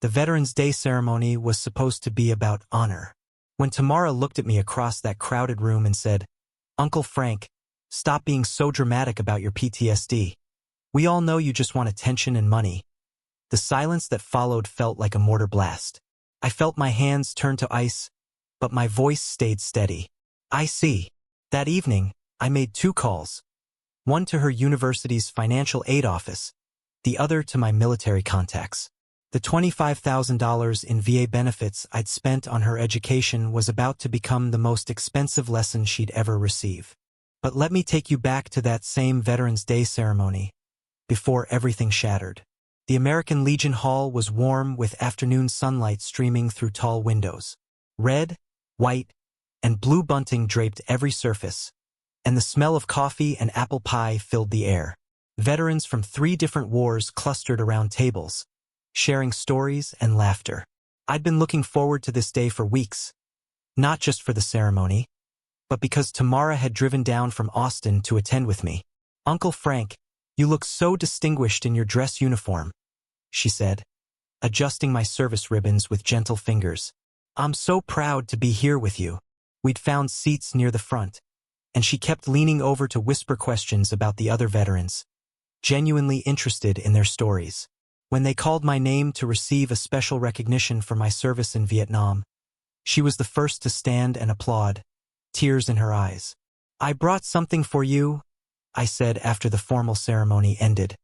The Veterans Day ceremony was supposed to be about honor. When Tamara looked at me across that crowded room and said, "Uncle Frank, stop being so dramatic about your PTSD. We all know you just want attention and money." The silence that followed felt like a mortar blast. I felt my hands turn to ice, but my voice stayed steady. "I see." That evening, I made 2 calls. One to her university's financial aid office, the other to my military contacts. The $25,000 in VA benefits I'd spent on her education was about to become the most expensive lesson she'd ever receive. But let me take you back to that same Veterans Day ceremony, before everything shattered. The American Legion Hall was warm with afternoon sunlight streaming through tall windows. Red, white, and blue bunting draped every surface, and the smell of coffee and apple pie filled the air. Veterans from 3 different wars clustered around tables, sharing stories and laughter. I'd been looking forward to this day for weeks, not just for the ceremony, but because Tamara had driven down from Austin to attend with me. "Uncle Frank, you look so distinguished in your dress uniform," she said, adjusting my service ribbons with gentle fingers. "I'm so proud to be here with you." We'd found seats near the front, and she kept leaning over to whisper questions about the other veterans, genuinely interested in their stories. When they called my name to receive a special recognition for my service in Vietnam, she was the first to stand and applaud, tears in her eyes. "I brought something for you," I said after the formal ceremony ended,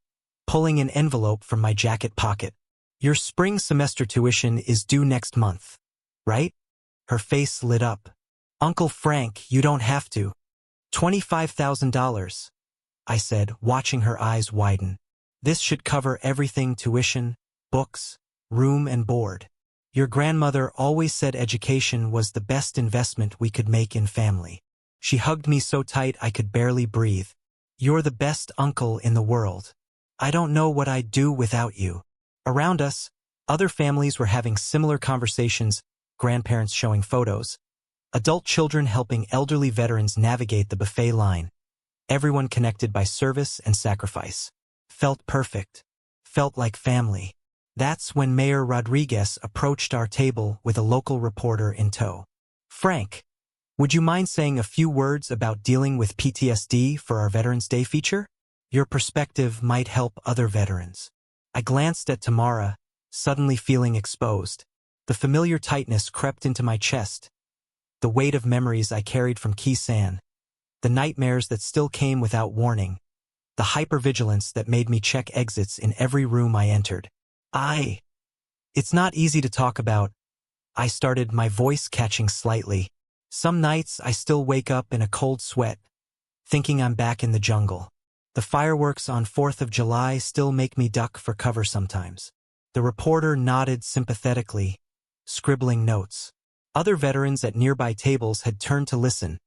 pulling an envelope from my jacket pocket. "Your spring semester tuition is due next month, right?" Her face lit up. "Uncle Frank, you don't have to." $25,000, I said, watching her eyes widen. "This should cover everything: tuition, books, room and board. Your grandmother always said education was the best investment we could make in family." She hugged me so tight I could barely breathe. "You're the best uncle in the world. I don't know what I'd do without you." Around us, other families were having similar conversations, grandparents showing photos, adult children helping elderly veterans navigate the buffet line. Everyone connected by service and sacrifice. Felt perfect. Felt like family. That's when Mayor Rodriguez approached our table with a local reporter in tow. "Frank, would you mind saying a few words about dealing with PTSD for our Veterans Day feature? Your perspective might help other veterans." I glanced at Tamara, suddenly feeling exposed. The familiar tightness crept into my chest, the weight of memories I carried from Khe Sanh, the nightmares that still came without warning, the hypervigilance that made me check exits in every room I entered. It's not easy to talk about," I started, my voice catching slightly. "Some nights I still wake up in a cold sweat, thinking I'm back in the jungle. The fireworks on 4th of July still make me duck for cover sometimes." The reporter nodded sympathetically, scribbling notes. Other veterans at nearby tables had turned to listen,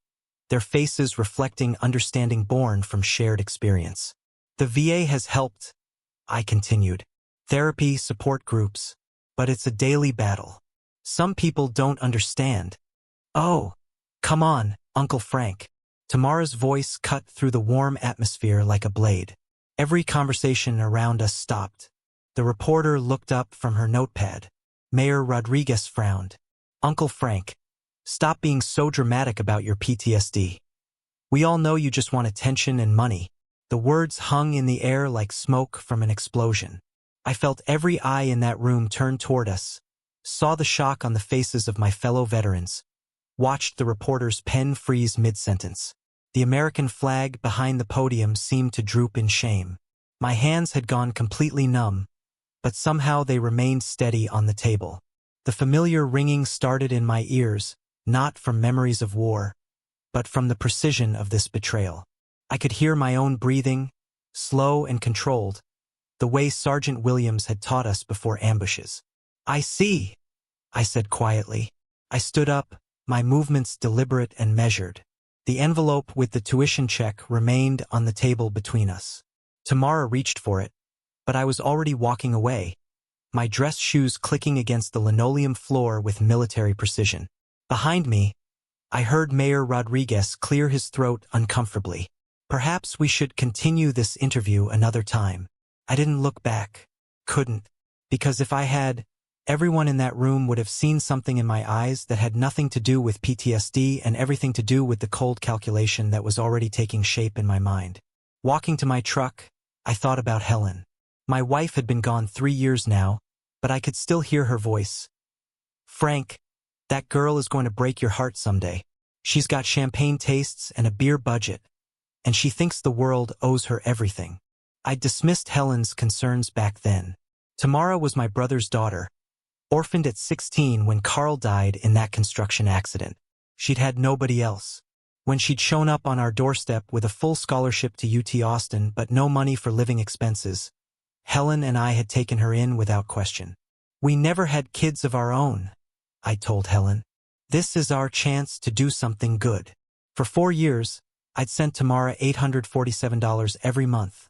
their faces reflecting understanding born from shared experience. "The VA has helped," I continued. "Therapy, support groups, but it's a daily battle. Some people don't understand." "Oh, come on, Uncle Frank." Tamara's voice cut through the warm atmosphere like a blade. Every conversation around us stopped. The reporter looked up from her notepad. Mayor Rodriguez frowned. "Uncle Frank, stop being so dramatic about your PTSD. We all know you just want attention and money." The words hung in the air like smoke from an explosion. I felt every eye in that room turn toward us, saw the shock on the faces of my fellow veterans, watched the reporter's pen freeze mid-sentence. The American flag behind the podium seemed to droop in shame. My hands had gone completely numb, but somehow they remained steady on the table. The familiar ringing started in my ears, not from memories of war, but from the precision of this betrayal. I could hear my own breathing, slow and controlled, the way Sergeant Williams had taught us before ambushes. "I see," I said quietly. I stood up, my movements deliberate and measured. The envelope with the tuition check remained on the table between us. Tamara reached for it, but I was already walking away, my dress shoes clicking against the linoleum floor with military precision. Behind me, I heard Mayor Rodriguez clear his throat uncomfortably. "Perhaps we should continue this interview another time." I didn't look back. Couldn't. Because if I had, Everyone in that room would have seen something in my eyes that had nothing to do with PTSD and everything to do with the cold calculation that was already taking shape in my mind. Walking to my truck, I thought about Helen. My wife had been gone 3 years now, but I could still hear her voice. Frank, that girl is going to break your heart someday. She's got champagne tastes and a beer budget, and she thinks the world owes her everything. I dismissed Helen's concerns back then. Tamara was my brother's daughter, orphaned at 16 when Carl died in that construction accident. She'd had nobody else. When she'd shown up on our doorstep with a full scholarship to UT Austin but no money for living expenses, Helen and I had taken her in without question. We never had kids of our own, I told Helen. This is our chance to do something good. For 4 years, I'd sent Tamara $847 every month.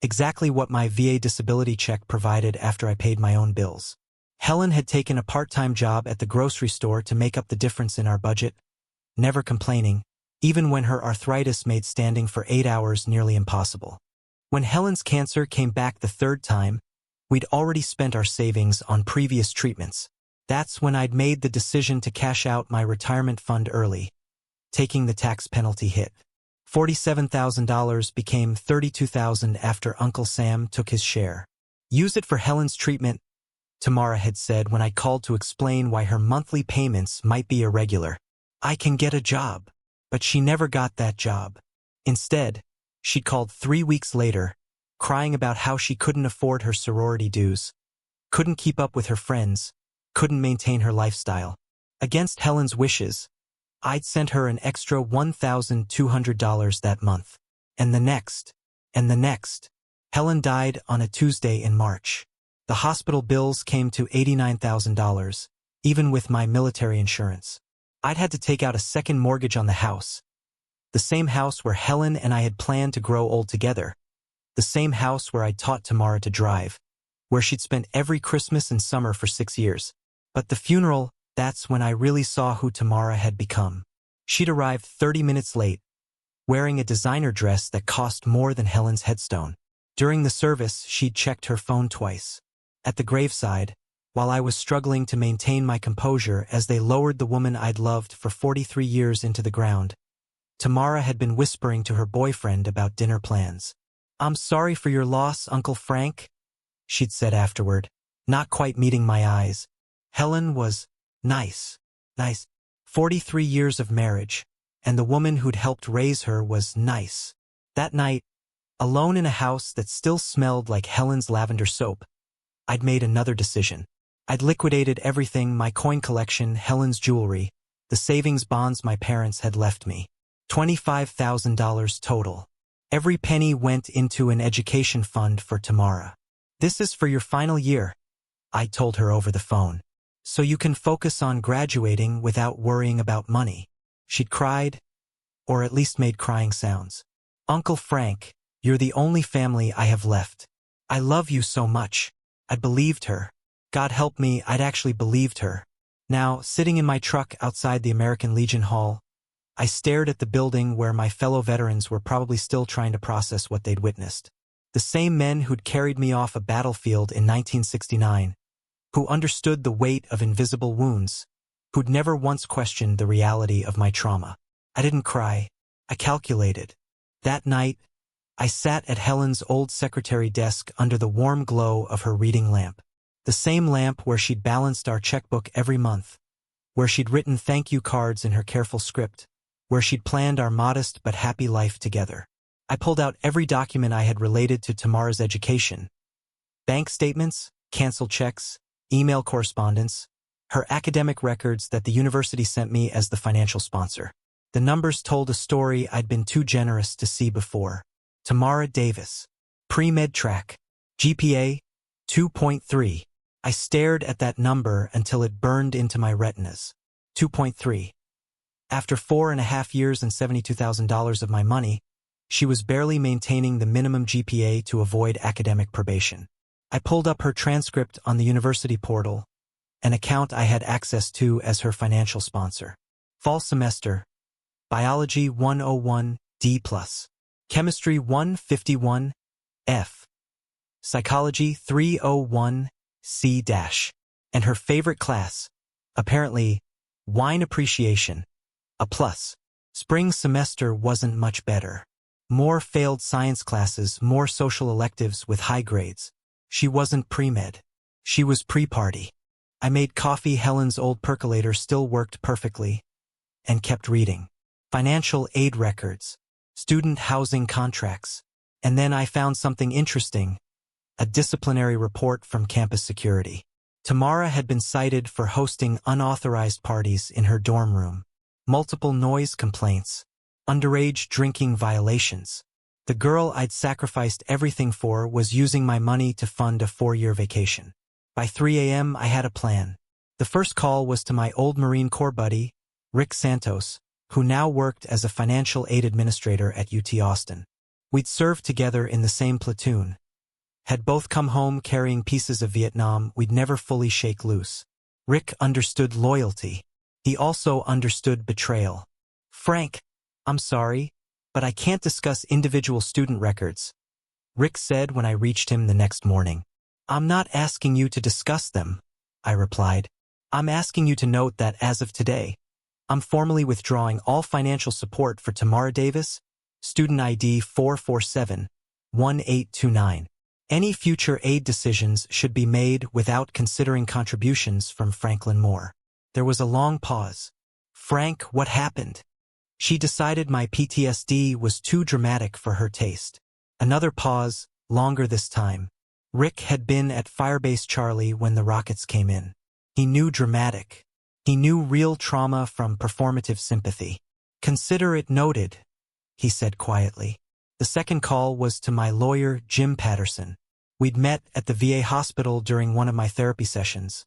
Exactly what my VA disability check provided after I paid my own bills. Helen had taken a part-time job at the grocery store to make up the difference in our budget, never complaining, even when her arthritis made standing for 8 hours nearly impossible. When Helen's cancer came back the 3rd time, we'd already spent our savings on previous treatments. That's when I'd made the decision to cash out my retirement fund early, taking the tax penalty hit. $47,000 became $32,000 after Uncle Sam took his share. Use it for Helen's treatment, Tamara had said when I called to explain why her monthly payments might be irregular. I can get a job. But she never got that job. Instead, she'd called 3 weeks later, crying about how she couldn't afford her sorority dues, couldn't keep up with her friends, couldn't maintain her lifestyle. Against Helen's wishes, I'd sent her an extra $1,200 that month. And the next. Helen died on a Tuesday in March. The hospital bills came to $89,000, even with my military insurance. I'd had to take out a second mortgage on the house. The same house where Helen and I had planned to grow old together. The same house where I taught Tamara to drive. Where she'd spent every Christmas and summer for 6 years. But the funeral, that's when I really saw who Tamara had become. She'd arrived 30 minutes late, wearing a designer dress that cost more than Helen's headstone. During the service, she'd checked her phone twice. At the graveside, while I was struggling to maintain my composure as they lowered the woman I'd loved for 43 years into the ground, Tamara had been whispering to her boyfriend about dinner plans. "I'm sorry for your loss, Uncle Frank," she'd said afterward, not quite meeting my eyes. Helen was nice. 43 years of marriage, and the woman who'd helped raise her was nice. That night, alone in a house that still smelled like Helen's lavender soap, I'd made another decision. I'd liquidated everything, my coin collection, Helen's jewelry, the savings bonds my parents had left me. $25,000 total. Every penny went into an education fund for Tamara. "This is for your final year," I told her over the phone, "so you can focus on graduating without worrying about money." She'd cried, or at least made crying sounds. "Uncle Frank, you're the only family I have left. I love you so much." I believed her. God help me, I'd actually believed her. Now, sitting in my truck outside the American Legion Hall, I stared at the building where my fellow veterans were probably still trying to process what they'd witnessed. The same men who'd carried me off a battlefield in 1969, who understood the weight of invisible wounds, who'd never once questioned the reality of my trauma. I didn't cry. I calculated. That night, I sat at Helen's old secretary desk under the warm glow of her reading lamp. The same lamp where she'd balanced our checkbook every month, where she'd written thank you cards in her careful script, where she'd planned our modest but happy life together. I pulled out every document I had related to Tamara's education. Bank statements, canceled checks, email correspondence, her academic records that the university sent me as the financial sponsor. The numbers told a story I'd been too generous to see before. Tamara Davis. Pre-med track. GPA, 2.3. I stared at that number until it burned into my retinas. 2.3. After 4.5 years and $72,000 of my money, she was barely maintaining the minimum GPA to avoid academic probation. I pulled up her transcript on the university portal, an account I had access to as her financial sponsor. Fall semester. Biology 101, D+. Chemistry 151, F. Psychology 301, C-. And her favorite class, apparently, wine appreciation, a plus. Spring semester wasn't much better. More failed science classes, more social electives with high grades. She wasn't pre-med. She was pre-party. I made coffee. Helen's old percolator still worked perfectly, and kept reading. Financial aid records, student housing contracts. And then I found something interesting, a disciplinary report from campus security. Tamara had been cited for hosting unauthorized parties in her dorm room. Multiple noise complaints, underage drinking violations. The girl I'd sacrificed everything for was using my money to fund a 4-year vacation. By 3 a.m. I had a plan. The first call was to my old Marine Corps buddy, Rick Santos, who now worked as a financial aid administrator at UT Austin. We'd served together in the same platoon. Had both come home carrying pieces of Vietnam we'd never fully shake loose. Rick understood loyalty. He also understood betrayal. "Frank, I'm sorry, but I can't discuss individual student records," Rick said when I reached him the next morning. "I'm not asking you to discuss them," I replied. "I'm asking you to note that as of today, I'm formally withdrawing all financial support for Tamara Davis, student ID 447-1829. Any future aid decisions should be made without considering contributions from Franklin Moore." There was a long pause. "Frank, what happened?" She decided my PTSD was too dramatic for her taste. Another pause, longer this time. Rick had been at Firebase Charlie when the rockets came in. He knew dramatic. He knew real trauma from performative sympathy. "Consider it noted," he said quietly. The second call was to my lawyer, Jim Patterson. We'd met at the VA hospital during one of my therapy sessions.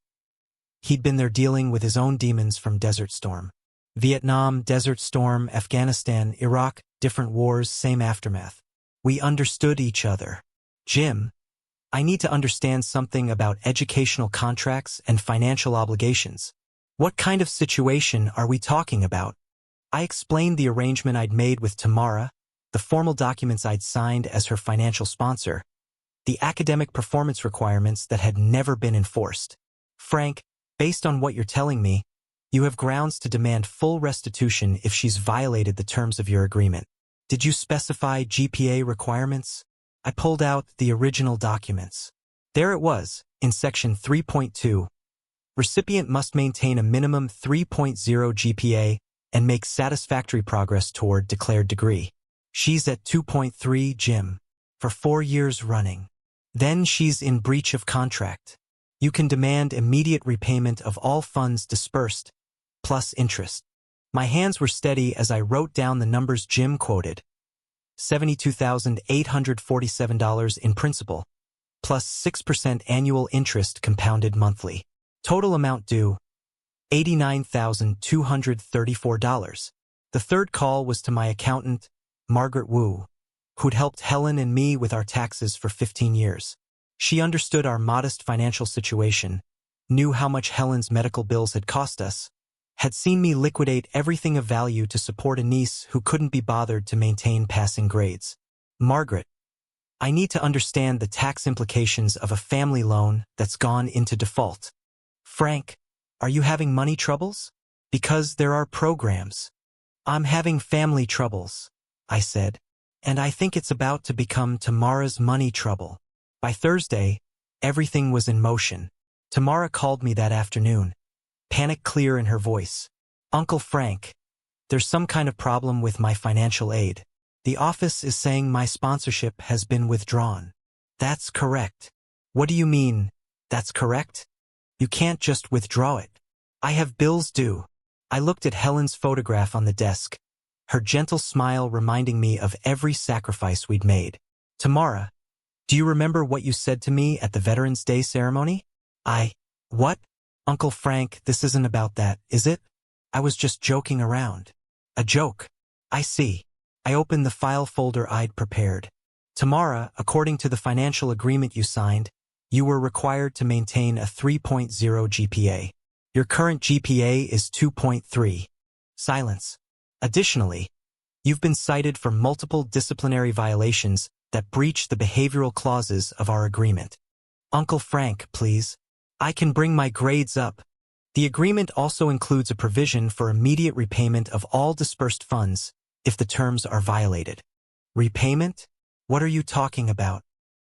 He'd been there dealing with his own demons from Desert Storm. Vietnam, Desert Storm, Afghanistan, Iraq, different wars, same aftermath. We understood each other. "Jim, I need to understand something about educational contracts and financial obligations. What kind of situation are we talking about?" I explained the arrangement I'd made with Tamara, the formal documents I'd signed as her financial sponsor, the academic performance requirements that had never been enforced. "Frank, based on what you're telling me, you have grounds to demand full restitution if she's violated the terms of your agreement. Did you specify GPA requirements?" I pulled out the original documents. There it was, in section 3.2. Recipient must maintain a minimum 3.0 GPA and make satisfactory progress toward declared degree. She's at 2.3, Jim, for 4 years running. Then she's in breach of contract. You can demand immediate repayment of all funds dispersed, plus interest. My hands were steady as I wrote down the numbers Jim quoted. $72,847 in principal, plus 6% annual interest compounded monthly. Total amount due, $89,234. The third call was to my accountant, Margaret Wu, who'd helped Helen and me with our taxes for 15 years. She understood our modest financial situation, knew how much Helen's medical bills had cost us, had seen me liquidate everything of value to support a niece who couldn't be bothered to maintain passing grades. "Margaret, I need to understand the tax implications of a family loan that's gone into default." "Frank, are you having money troubles?" "Because there are programs." "I'm having family troubles," I said, "and I think it's about to become Tamara's money trouble." By Thursday, everything was in motion. Tamara called me that afternoon, panic clear in her voice. "Uncle Frank, there's some kind of problem with my financial aid. The office is saying my sponsorship has been withdrawn." "That's correct." "What do you mean, that's correct? You can't just withdraw it. I have bills due." I looked at Helen's photograph on the desk, her gentle smile reminding me of every sacrifice we'd made. "Tamara, do you remember what you said to me at the Veterans Day ceremony?" What? "Uncle Frank, this isn't about that, is it? I was just joking around." "A joke. I see." I opened the file folder I'd prepared. "Tamara, according to the financial agreement you signed, you were required to maintain a 3.0 GPA. Your current GPA is 2.3. Silence. Additionally, you've been cited for multiple disciplinary violations that breach the behavioral clauses of our agreement." "Uncle Frank, please." I can bring my grades up. The agreement also includes a provision for immediate repayment of all dispersed funds if the terms are violated. Repayment? What are you talking about?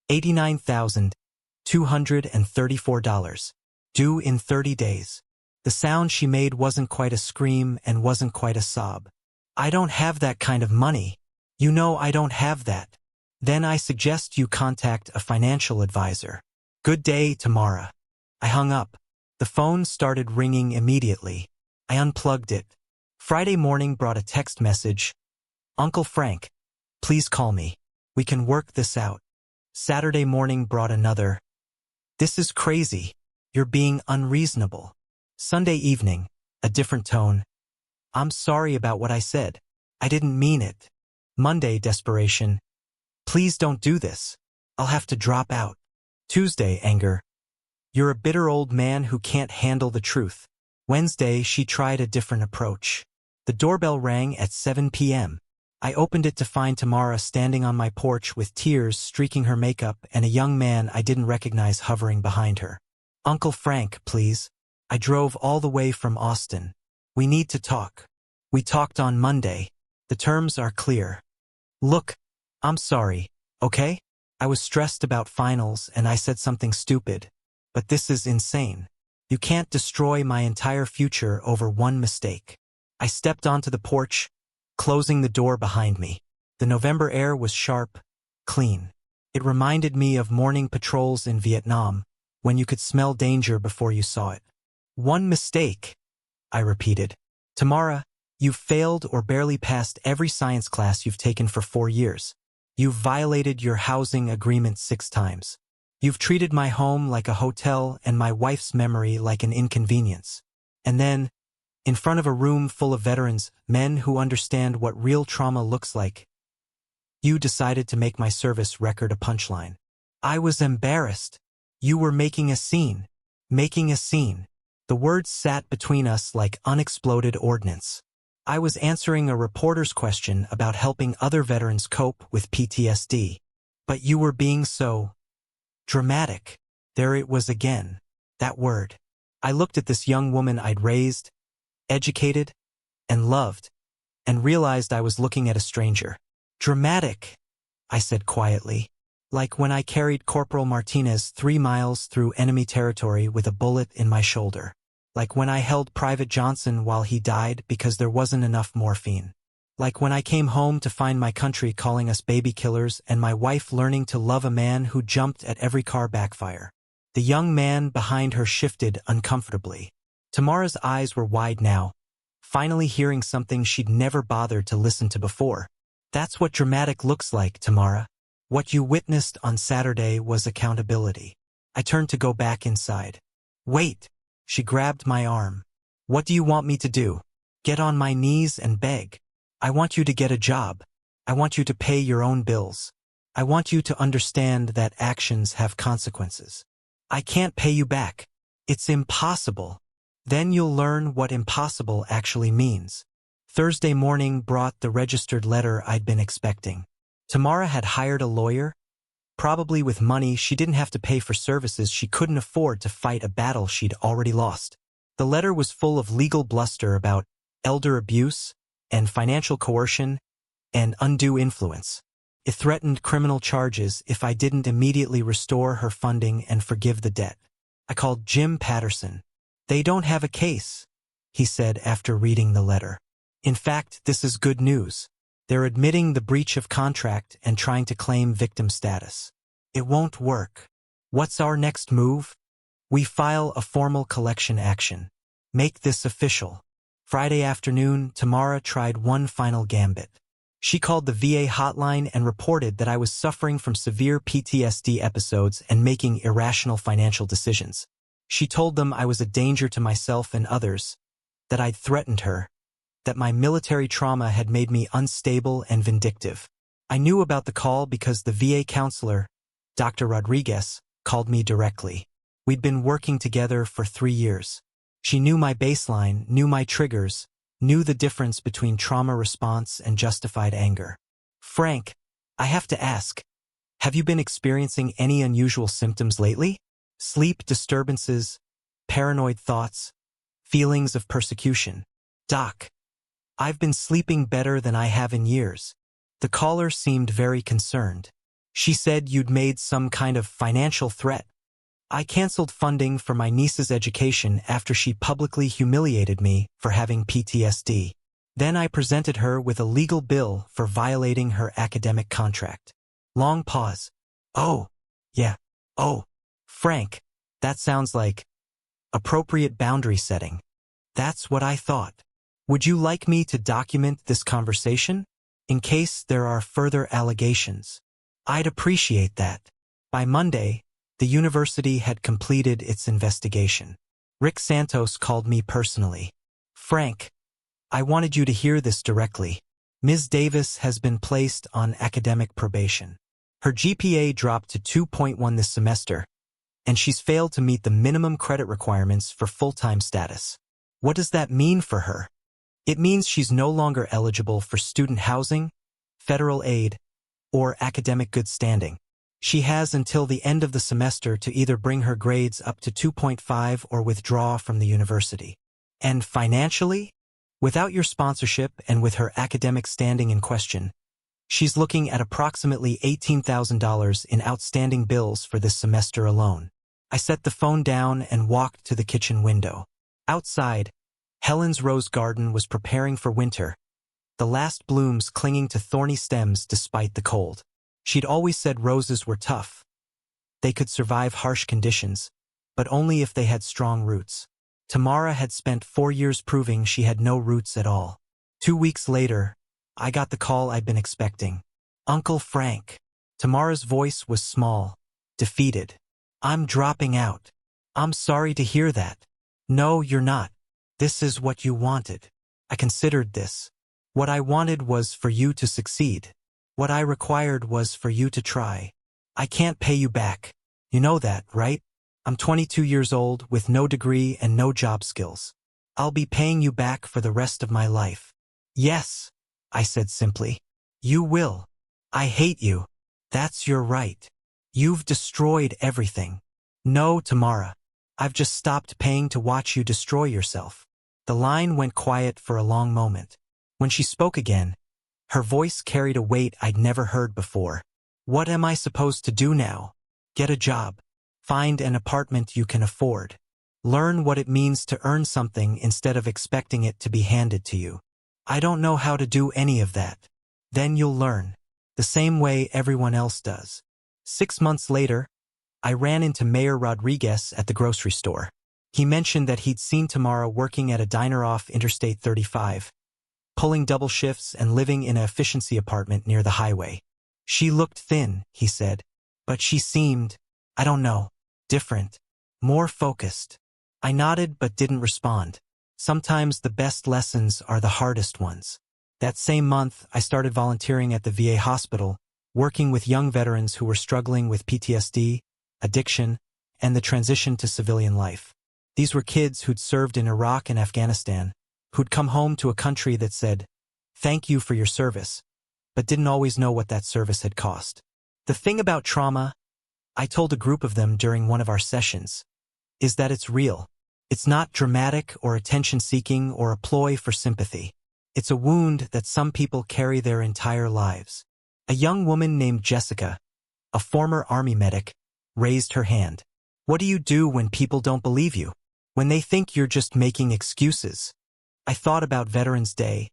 $89,234. Due in 30 days. The sound she made wasn't quite a scream and wasn't quite a sob. I don't have that kind of money. You know I don't have that. Then I suggest you contact a financial advisor. Good day, Tamara. I hung up. The phone started ringing immediately. I unplugged it. Friday morning brought a text message. Uncle Frank, please call me. We can work this out. Saturday morning brought another. This is crazy. You're being unreasonable. Sunday evening, a different tone. I'm sorry about what I said. I didn't mean it. Monday, desperation. Please don't do this. I'll have to drop out. Tuesday, anger. You're a bitter old man who can't handle the truth. Wednesday, she tried a different approach. The doorbell rang at 7 p.m. I opened it to find Tamara standing on my porch with tears streaking her makeup and a young man I didn't recognize hovering behind her. Uncle Frank, please. I drove all the way from Austin. We need to talk. We talked on Monday. The terms are clear. Look, I'm sorry, okay? I was stressed about finals and I said something stupid. But this is insane. You can't destroy my entire future over one mistake. I stepped onto the porch, closing the door behind me. The November air was sharp, clean. It reminded me of morning patrols in Vietnam, when you could smell danger before you saw it. One mistake, I repeated. Tamara, you've failed or barely passed every science class you've taken for 4 years. You've violated your housing agreement 6 times. You've treated my home like a hotel and my wife's memory like an inconvenience. And then, in front of a room full of veterans, men who understand what real trauma looks like, you decided to make my service record a punchline. I was embarrassed. You were making a scene. Making a scene. The words sat between us like unexploded ordnance. I was answering a reporter's question about helping other veterans cope with PTSD. But you were being so dramatic. There it was again. That word. I looked at this young woman I'd raised, educated, and loved, and realized I was looking at a stranger. Dramatic, I said quietly. Like when I carried Corporal Martinez 3 miles through enemy territory with a bullet in my shoulder. Like when I held Private Johnson while he died because there wasn't enough morphine. Like when I came home to find my country calling us baby killers and my wife learning to love a man who jumped at every car backfire. The young man behind her shifted uncomfortably. Tamara's eyes were wide now, finally hearing something she'd never bothered to listen to before. That's what dramatic looks like, Tamara. What you witnessed on Saturday was accountability. I turned to go back inside. Wait, she grabbed my arm. What do you want me to do? Get on my knees and beg. I want you to get a job. I want you to pay your own bills. I want you to understand that actions have consequences. I can't pay you back. It's impossible. Then you'll learn what impossible actually means. Thursday morning brought the registered letter I'd been expecting. Tamara had hired a lawyer. Probably with money she didn't have to pay for services she couldn't afford to fight a battle she'd already lost. The letter was full of legal bluster about elder abuse and financial coercion and undue influence. It threatened criminal charges if I didn't immediately restore her funding and forgive the debt. I called Jim Patterson. They don't have a case, he said after reading the letter. In fact, this is good news. They're admitting the breach of contract and trying to claim victim status. It won't work. What's our next move? We file a formal collection action. Make this official. Friday afternoon, Tamara tried one final gambit. She called the VA hotline and reported that I was suffering from severe PTSD episodes and making irrational financial decisions. She told them I was a danger to myself and others, that I'd threatened her, that my military trauma had made me unstable and vindictive. I knew about the call because the VA counselor, Dr. Rodriguez, called me directly. We'd been working together for 3 years. She knew my baseline, knew my triggers, knew the difference between trauma response and justified anger. Frank, I have to ask, have you been experiencing any unusual symptoms lately? Sleep disturbances, paranoid thoughts, feelings of persecution. Doc, I've been sleeping better than I have in years. The caller seemed very concerned. She said you'd made some kind of financial threat. I canceled funding for my niece's education after she publicly humiliated me for having PTSD. Then I presented her with a legal bill for violating her academic contract. Long pause. Oh, yeah. Oh, Frank, that sounds like appropriate boundary setting. That's what I thought. Would you like me to document this conversation? In case there are further allegations. I'd appreciate that. By Monday, the university had completed its investigation. Rick Santos called me personally. Frank, I wanted you to hear this directly. Ms. Davis has been placed on academic probation. Her GPA dropped to 2.1 this semester, and she's failed to meet the minimum credit requirements for full-time status. What does that mean for her? It means she's no longer eligible for student housing, federal aid, or academic good standing. She has until the end of the semester to either bring her grades up to 2.5 or withdraw from the university. And financially? Without your sponsorship and with her academic standing in question, she's looking at approximately $18,000 in outstanding bills for this semester alone. I set the phone down and walked to the kitchen window. Outside, Helen's rose garden was preparing for winter, the last blooms clinging to thorny stems despite the cold. She'd always said roses were tough. They could survive harsh conditions, but only if they had strong roots. Tamara had spent 4 years proving she had no roots at all. 2 weeks later, I got the call I'd been expecting. Uncle Frank. Tamara's voice was small, defeated. I'm dropping out. I'm sorry to hear that. No, you're not. This is what you wanted. I considered this. What I wanted was for you to succeed. What I required was for you to try. I can't pay you back. You know that, right? I'm 22 years old with no degree and no job skills. I'll be paying you back for the rest of my life. Yes, I said simply. You will. I hate you. That's your right. You've destroyed everything. No, Tamara. I've just stopped paying to watch you destroy yourself. The line went quiet for a long moment. When she spoke again, her voice carried a weight I'd never heard before. What am I supposed to do now? Get a job. Find an apartment you can afford. Learn what it means to earn something instead of expecting it to be handed to you. I don't know how to do any of that. Then you'll learn. The same way everyone else does. 6 months later, I ran into Mayor Rodriguez at the grocery store. He mentioned that he'd seen Tamara working at a diner off Interstate 35, pulling double shifts and living in an efficiency apartment near the highway. She looked thin, he said, but she seemed, I don't know, different, more focused. I nodded but didn't respond. Sometimes the best lessons are the hardest ones. That same month, I started volunteering at the VA hospital, working with young veterans who were struggling with PTSD, addiction, and the transition to civilian life. These were kids who'd served in Iraq and Afghanistan, who'd come home to a country that said, "Thank you for your service," but didn't always know what that service had cost. The thing about trauma, I told a group of them during one of our sessions, is that it's real. It's not dramatic or attention-seeking or a ploy for sympathy. It's a wound that some people carry their entire lives. A young woman named Jessica, a former Army medic, raised her hand. What do you do when people don't believe you? When they think you're just making excuses? I thought about Veterans Day,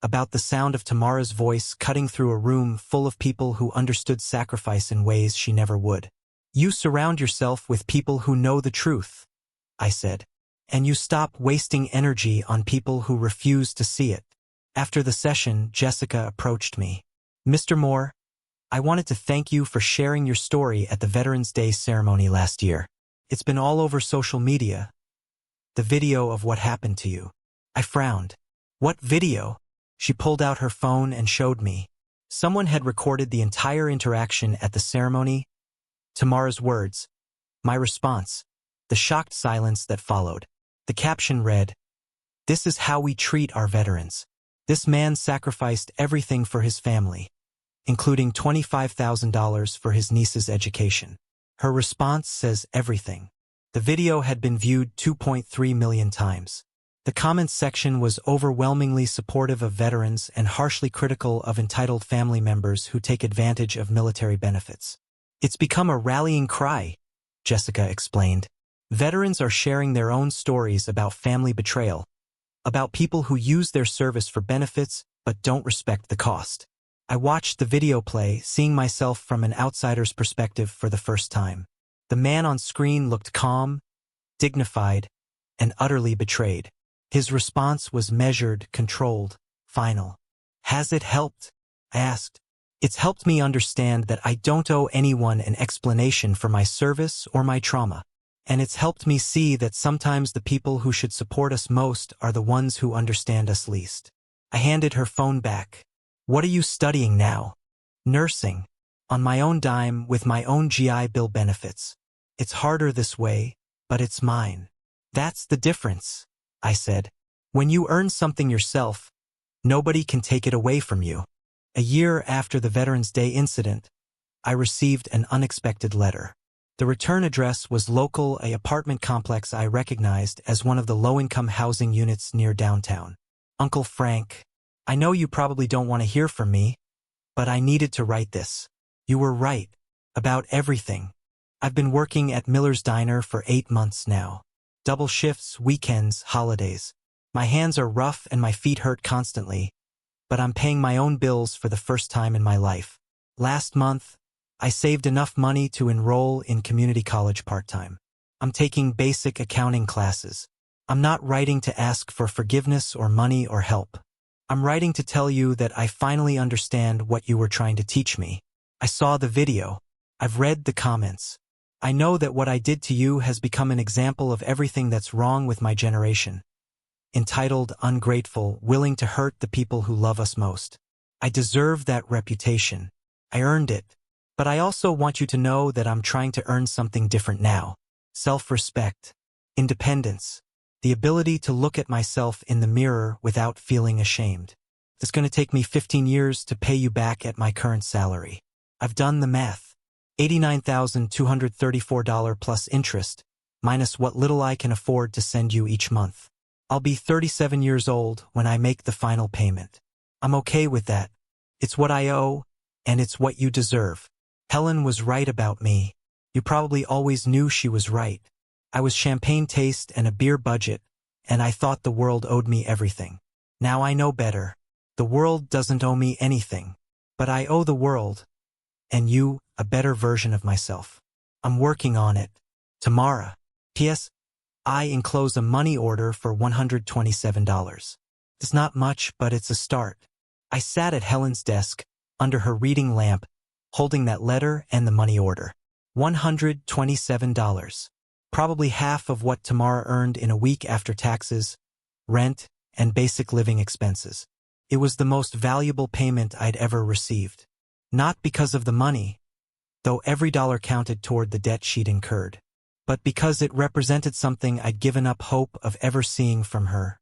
about the sound of Tamara's voice cutting through a room full of people who understood sacrifice in ways she never would. You surround yourself with people who know the truth, I said, and you stop wasting energy on people who refuse to see it. After the session, Jessica approached me. Mr. Moore, I wanted to thank you for sharing your story at the Veterans Day ceremony last year. It's been all over social media. The video of what happened to you. I frowned. What video? She pulled out her phone and showed me. Someone had recorded the entire interaction at the ceremony. Tamara's words. My response. The shocked silence that followed. The caption read, "This is how we treat our veterans. This man sacrificed everything for his family, including $25,000 for his niece's education." Her response says everything. The video had been viewed 2.3 million times. The comments section was overwhelmingly supportive of veterans and harshly critical of entitled family members who take advantage of military benefits. It's become a rallying cry, Jessica explained. Veterans are sharing their own stories about family betrayal, about people who use their service for benefits but don't respect the cost. I watched the video play, seeing myself from an outsider's perspective for the first time. The man on screen looked calm, dignified, and utterly betrayed. His response was measured, controlled, final. "Has it helped?" I asked. "It's helped me understand that I don't owe anyone an explanation for my service or my trauma. And it's helped me see that sometimes the people who should support us most are the ones who understand us least." I handed her phone back. "What are you studying now?" "Nursing. On my own dime with my own GI Bill benefits. It's harder this way, but it's mine." "That's the difference," I said. "When you earn something yourself, nobody can take it away from you." A year after the Veterans Day incident, I received an unexpected letter. The return address was local, an apartment complex I recognized as one of the low-income housing units near downtown. "Uncle Frank, I know you probably don't want to hear from me, but I needed to write this. You were right. About everything. I've been working at Miller's Diner for 8 months now. Double shifts, weekends, holidays. My hands are rough and my feet hurt constantly, but I'm paying my own bills for the first time in my life. Last month, I saved enough money to enroll in community college part-time. I'm taking basic accounting classes. I'm not writing to ask for forgiveness or money or help. I'm writing to tell you that I finally understand what you were trying to teach me. I saw the video. I've read the comments. I know that what I did to you has become an example of everything that's wrong with my generation. Entitled, ungrateful, willing to hurt the people who love us most. I deserve that reputation. I earned it. But I also want you to know that I'm trying to earn something different now. Self-respect. Independence. The ability to look at myself in the mirror without feeling ashamed. It's going to take me 15 years to pay you back at my current salary. I've done the math. $89,234 plus interest, minus what little I can afford to send you each month. I'll be 37 years old when I make the final payment. I'm okay with that. It's what I owe, and it's what you deserve. Helen was right about me. You probably always knew she was right. I was champagne taste and a beer budget, and I thought the world owed me everything. Now I know better. The world doesn't owe me anything, but I owe the world, and you, a better version of myself. I'm working on it. Tomorrow. P.S. I enclose a money order for $127. It's not much, but it's a start. I sat at Helen's desk, under her reading lamp, holding that letter and the money order. $127. Probably half of what Tamara earned in a week after taxes, rent, and basic living expenses. It was the most valuable payment I'd ever received. Not because of the money, though every dollar counted toward the debt she'd incurred, but because it represented something I'd given up hope of ever seeing from her: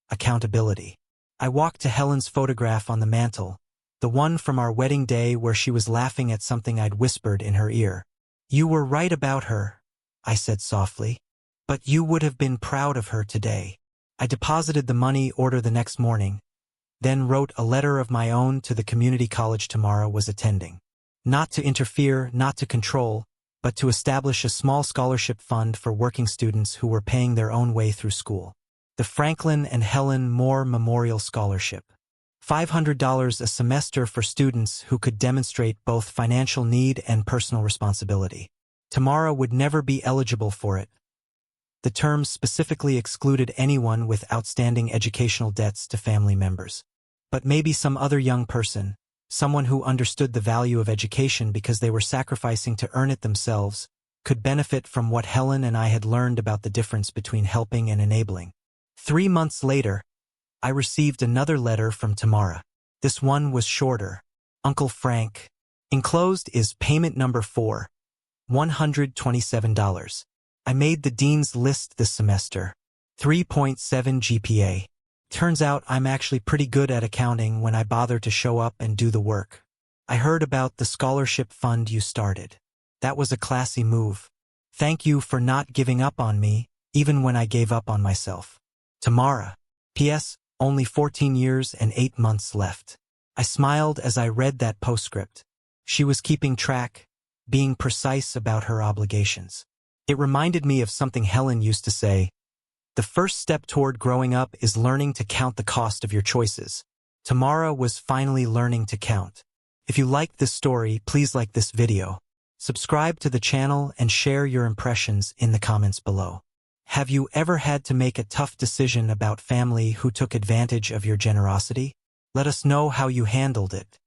accountability. I walked to Helen's photograph on the mantel, the one from our wedding day where she was laughing at something I'd whispered in her ear. "You were right about her," I said softly, "but you would have been proud of her today." I deposited the money order the next morning, then wrote a letter of my own to the community college Tamara was attending. Not to interfere, not to control, but to establish a small scholarship fund for working students who were paying their own way through school. The Franklin and Helen Moore Memorial Scholarship. $500 a semester for students who could demonstrate both financial need and personal responsibility. Tamara would never be eligible for it. The term specifically excluded anyone with outstanding educational debts to family members. But maybe some other young person, someone who understood the value of education because they were sacrificing to earn it themselves, could benefit from what Helen and I had learned about the difference between helping and enabling. 3 months later, I received another letter from Tamara. This one was shorter. "Uncle Frank. Enclosed is payment number 4, $127. I made the dean's list this semester. 3.7 GPA. Turns out I'm actually pretty good at accounting when I bother to show up and do the work. I heard about the scholarship fund you started. That was a classy move. Thank you for not giving up on me, even when I gave up on myself. Tamara. P.S. Only 14 years and 8 months left. I smiled as I read that postscript. She was keeping track, being precise about her obligations. It reminded me of something Helen used to say: the first step toward growing up is learning to count the cost of your choices. Tamara was finally learning to count. If you liked this story, please like this video. Subscribe to the channel and share your impressions in the comments below. Have you ever had to make a tough decision about family who took advantage of your generosity? Let us know how you handled it.